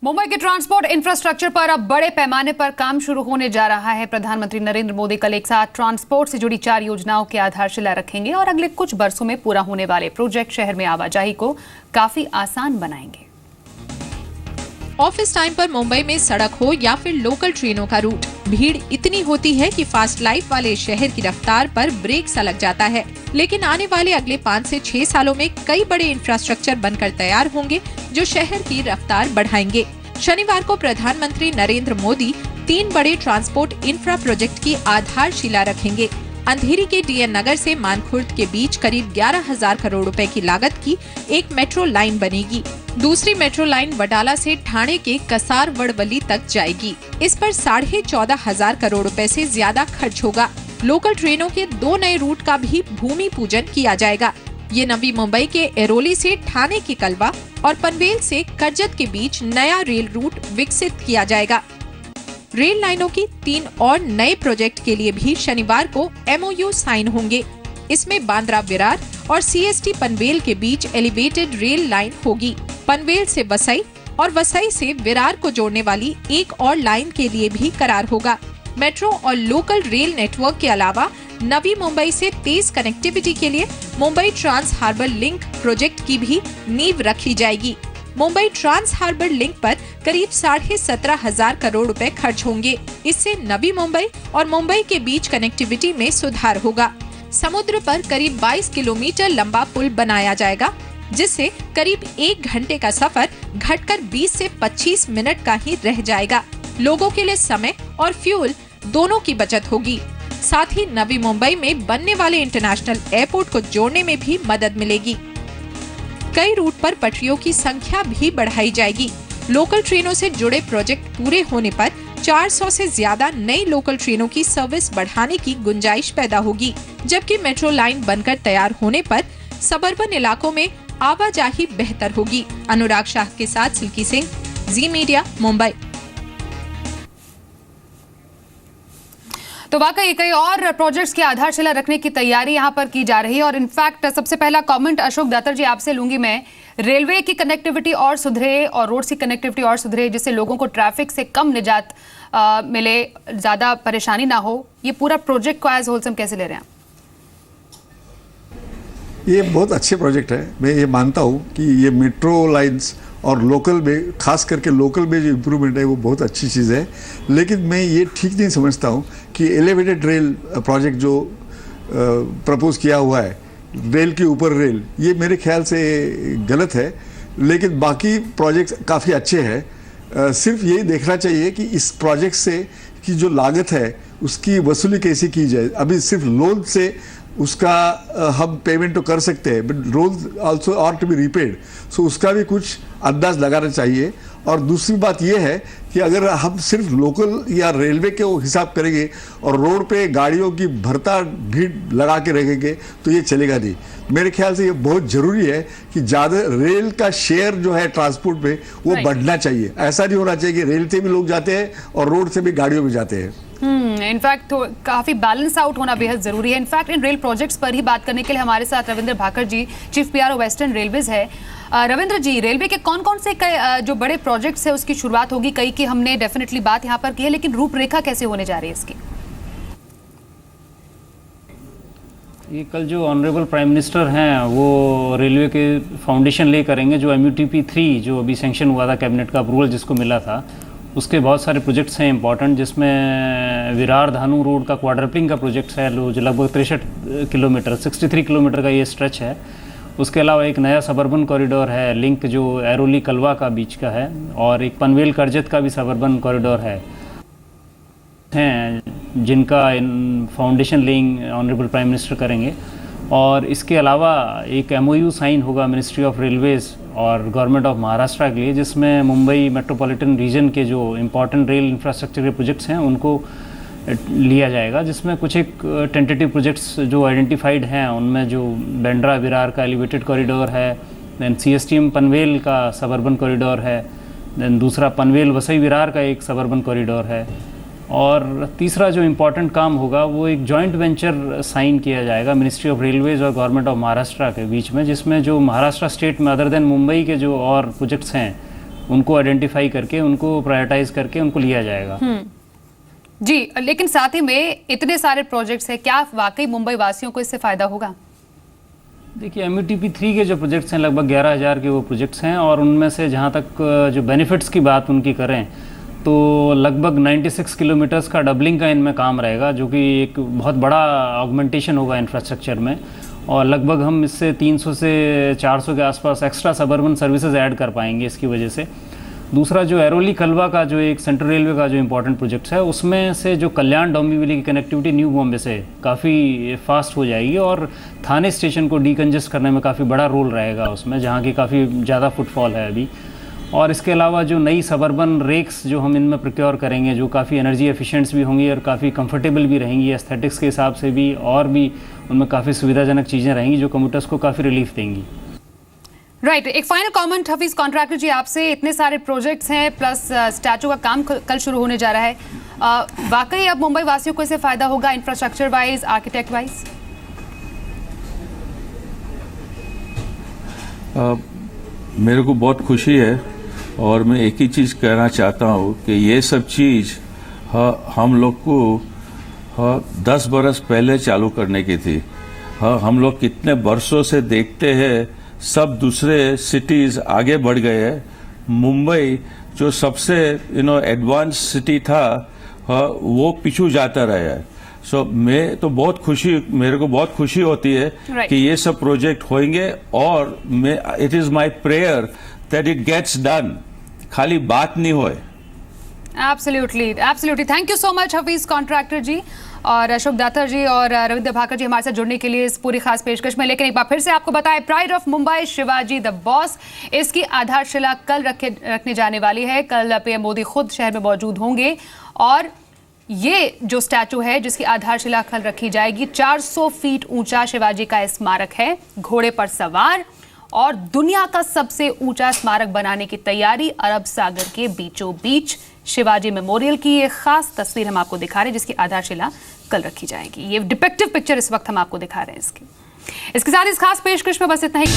मुंबई के transport infrastructure पर अब बड़े पैमाने पर काम शुरू होने जा रहा है। प्रधानमंत्री नरेंद्र मोदी कल एक साथ ट्रांसपोर्ट से जुड़ी 4 योजनाओं की आधारशिला रखेंगे और अगले कुछ बरसों में पूरा होने वाले प्रोजेक्ट शहर में आवाजाही को काफी आसान बनाएंगे। ऑफिस टाइम पर मुंबई में सड़क हो या फिर लोकल ट्रेनों का रूट, भीड़ इतनी होती है कि फास्ट लाइफ वाले शहर की रफ्तार पर ब्रेक सा लग जाता है। लेकिन आने वाले अगले 5 से 6 सालों में कई बड़े इंफ्रास्ट्रक्चर बनकर तैयार होंगे जो शहर की रफ्तार बढ़ाएंगे। शनिवार को प्रधानमंत्री नरेंद्र मोदी 3 बड़े ट्रांसपोर्ट इंफ्रा प्रोजेक्ट की आधारशिला रखेंगे। अंधेरी के डीएन नगर से मानखुर्द के बीच करीब 11,000 करोड़ रुपए की लागत की एक मेट्रो लाइन बनेगी। दूसरी मेट्रो लाइन वडाला से ठाणे के कसार वड़वली तक जाएगी। इस पर 14,500 करोड़ रुपए से ज्यादा खर्च होगा। लोकल ट्रेनों के 2 नए रूट का भी भूमि पूजन किया जाएगा। ये नवी मुंबई के एरोली से ठाणे के कलवा और पनवेल से कर्जत के बीच नया रेल रूट विकसित किया जाएगा। रेल लाइनों की 3 और नए प्रोजेक्ट के लिए भी शनिवार को MOU साइन होंगे। इसमें बांद्रा विरार और CST पनवेल के बीच एलिवेटेड रेल लाइन होगी। पनवेल से वसई और वसई से विरार को जोड़ने वाली एक और लाइन के लिए भी करार होगा। मेट्रो और लोकल रेल नेटवर्क के अलावा नवी मुंबई से तेज कनेक्टिविटी के लिए Mumbai trans harbour link project की भी नींव रखी जाएगी। मुंबई ट्रांस हार्बर लिंक पर करीब 17,500 करोड़ रुपए खर्च होंगे। इससे नवी मुंबई और मुंबई के बीच कनेक्टिविटी में सुधार होगा। समुद्र पर करीब 22 किलोमीटर लंबा पुल बनाया जाएगा, जिससे करीब 1 घंटे का सफर घटकर 20 से 25 मिनट का ही रह जाएगा। लोगों के लिए समय और फ्यूल दोनों की बचत होगी। साथ ही नवी मुंबई में बनने वाले इंटरनेशनल एयरपोर्ट को जोड़ने में भी मदद मिलेगी। कई रूट पर पटरियों की संख्या भी बढ़ाई जाएगी। लोकल ट्रेनों से जुड़े प्रोजेक्ट पूरे होने पर 400 से ज्यादा नई लोकल ट्रेनों की सर्विस बढ़ाने की गुंजाइश पैदा होगी, जबकि मेट्रो लाइन बनकर तैयार होने पर सबर्बन इलाकों में आवाजाही बेहतर होगी। अनुराग शाह के साथ सिल्की सिंह, जी मीडिया, मुंबई। तो वाकई कई और प्रोजेक्ट्स की आधारशिला रखने की तैयारी यहां पर की जा रही है। और इनफैक्ट सबसे पहला कमेंट अशोक दातर जी आपसे लूंगी मैं। रेलवे की कनेक्टिविटी और सुधरे और रोड की कनेक्टिविटी और सुधरे, जिससे लोगों को ट्रैफिक से कम निजात मिले, ज्यादा परेशानी ना हो। ये पूरा प्रोजेक्ट को एज होलसम कैसे ले रहे हैं? ये बहुत अच्छे प्रोजेक्ट है। मैं ये मानता हूँ कि ये मेट्रो लाइंस और लोकल में, खास करके लोकल में जो इम्प्रूवमेंट है वो बहुत अच्छी चीज़ है। लेकिन मैं ये ठीक नहीं समझता हूँ कि एलिवेटेड रेल प्रोजेक्ट जो प्रपोज किया हुआ है, रेल के ऊपर रेल, ये मेरे ख्याल से गलत है। लेकिन बाकी प्रोजेक्ट्स काफ़ी अच्छे हैं। सिर्फ यही देखना चाहिए कि इस प्रोजेक्ट से की जो लागत है उसकी वसूली कैसे की जाए। अभी सिर्फ लोन से उसका हम पेमेंट तो कर सकते हैं, but loan also are to be repaid, so उसका भी कुछ अंदाज लगाना चाहिए। और दूसरी बात यह है कि अगर हम सिर्फ लोकल या रेलवे के वो हिसाब करेंगे और रोड पे गाड़ियों की भरता भीड़ लगा के रखेंगे तो ये चलेगा नहीं। मेरे ख्याल से ये बहुत ज़रूरी है कि ज़्यादा रेल का शेयर जो है ट्रांसपोर्ट में वो बढ़ना चाहिए। ऐसा नहीं होना चाहिए कि रेल से भी लोग जाते हैं और रोड से भी गाड़ियों में जाते हैं। इनफैक्ट तो काफी बैलेंस आउट होना बेहद जरूरी है। इनफैक्ट इन रेल प्रोजेक्ट्स पर ही बात करने के लिए हमारे साथ रविंद्र भाकर जी, चीफ PRO वेस्टर्न रेलवेज है। रविंद्र जी, रेलवे के कौन कौन से जो बड़े प्रोजेक्ट्स है उसकी शुरुआत होगी? कई की हमने डेफिनेटली बात यहाँ पर की है, लेकिन रूपरेखा कैसे होने जा रही है इसकी? ये कल जो ऑनरेबल प्राइम मिनिस्टर हैं वो रेलवे के फाउंडेशन ले करेंगे, जो MUTP 3 जो अभी सैंक्शन हुआ था, कैबिनेट का अप्रूवल जिसको मिला था, उसके बहुत सारे प्रोजेक्ट्स हैं इंपॉर्टेंट, जिसमें विरार धानु रोड का क्वाड्रपलिंग का प्रोजेक्ट है जो लगभग 63 किलोमीटर 63 किलोमीटर का ये स्ट्रेच है। उसके अलावा एक नया सबर्बन कॉरिडोर है, लिंक जो एरोली कलवा का बीच का है, और एक पनवेल कर्जत का भी सबर्बन कॉरिडोर है जिनका foundation laying honourable prime minister करेंगे। और इसके अलावा एक MOU साइन होगा मिनिस्ट्री ऑफ रेलवेज़ और गवर्नमेंट ऑफ महाराष्ट्र के लिए, जिसमें मुंबई मेट्रोपॉलिटन रीजन के जो इम्पॉर्टेंट रेल इंफ्रास्ट्रक्चर के प्रोजेक्ट्स हैं उनको लिया जाएगा। जिसमें कुछ एक टेंटेटिव प्रोजेक्ट्स जो आइडेंटिफाइड हैं उनमें जो बांद्रा विरार का एलिवेटेड कॉरिडोर है, देन CSTM पनवेल का सबर्बन कॉरिडोर है, देन दूसरा पनवेल वसई विरार का एक सबर्बन कॉरिडोर है, और तीसरा जो इम्पोर्टेंट काम होगा वो एक जॉइंट वेंचर साइन किया जाएगा मिनिस्ट्री ऑफ रेलवेज और गवर्नमेंट ऑफ महाराष्ट्र के बीच में, जिसमें जो महाराष्ट्र स्टेट में अदर देन मुंबई के जो और प्रोजेक्ट्स हैं उनको आइडेंटिफाई करके, उनको प्रायोरिटाइज करके उनको लिया जाएगा। जी, लेकिन साथ ही में इतने सारे प्रोजेक्ट्स हैं, क्या वाकई मुंबई वासियों को इससे फायदा होगा? देखिए, MUTP3 के जो प्रोजेक्ट्स हैं लगभग 11,000 के वो प्रोजेक्ट्स हैं, और उनमें से जहाँ तक जो बेनिफिट्स की बात उनकी करें तो लगभग 96 किलोमीटर्स का डबलिंग का इनमें काम रहेगा, जो कि एक बहुत बड़ा ऑगमेंटेशन होगा इंफ्रास्ट्रक्चर में, और लगभग हम इससे 300 से 400 के आसपास एक्स्ट्रा सबर्बन सर्विसेज ऐड कर पाएंगे इसकी वजह से। दूसरा, जो एरोली कलवा का जो एक सेंट्रल रेलवे का जो इंपॉर्टेंट प्रोजेक्ट है, उसमें से जो कल्याण डोंबिवली की कनेक्टिविटी न्यू बॉम्बे से काफ़ी फास्ट हो जाएगी, और थाने स्टेशन को डीकंजेस्ट करने में काफ़ी बड़ा रोल रहेगा उसमें, जहाँ की काफ़ी ज़्यादा फुटफॉल है अभी। और इसके अलावा जो नई सबर्बन रेक्स जो हम इनमें प्रोक्योर करेंगे, जो काफ़ी एनर्जी एफिशिएंट्स भी होंगी और काफ़ी कंफर्टेबल भी रहेंगी एस्थेटिक्स के हिसाब से भी, और भी उनमें काफ़ी सुविधाजनक चीज़ें रहेंगी जो कम्यूटर्स को काफ़ी रिलीफ देंगी। राइट, एक फाइनल कमेंट हफीज कॉन्ट्रैक्टर जी आपसे, इतने सारे प्रोजेक्ट्स हैं प्लस स्टैचू का काम कल शुरू होने जा रहा है, वाकई अब मुंबई वासियों को इससे फायदा होगा इंफ्रास्ट्रक्चर वाइज, आर्किटेक्ट वाइज? मेरे को बहुत खुशी है, और मैं एक ही चीज़ कहना चाहता हूँ कि ये सब चीज़ हम लोग को 10 बरस पहले चालू करने की थी। हम लोग कितने बरसों से देखते हैं, सब दूसरे सिटीज़ आगे बढ़ गए हैं। मुंबई जो सबसे एडवांस सिटी था, वो पीछू जाता रहा है। सो मैं तो मेरे को बहुत खुशी होती है कि ये सब प्रोजेक्ट होंगे, और it is my prayer that it gets done, खाली बात नहीं होए। Absolutely, absolutely. Thank you so much Hafeez Contractor ji और अशोक दातर जी और रविंद्र भाकर जी हमारे साथ जुड़ने के लिए इस पूरी खास पेशकश में। लेकिन एक बार फिर से आपको बताएं, pride of Mumbai Shivaji the boss, इसकी आधारशिला कल रखने जाने वाली है। कल पीएम मोदी खुद शहर में मौजूद होंगे, और ये जो स्टैचू है जिसकी आधारशिला कल रखी जाएगी, 400 फीट ऊंचा शिवाजी का स्मारक है, घोड़े पर सवार, और दुनिया का सबसे ऊंचा स्मारक बनाने की तैयारी अरब सागर के बीचों बीच। शिवाजी मेमोरियल की ये खास तस्वीर हम आपको दिखा रहे हैं जिसकी आधारशिला कल रखी जाएगी। ये डिपिक्टिव पिक्चर इस वक्त हम आपको दिखा रहे हैं इसके साथ इस खास पेशकश में बस इतना ही।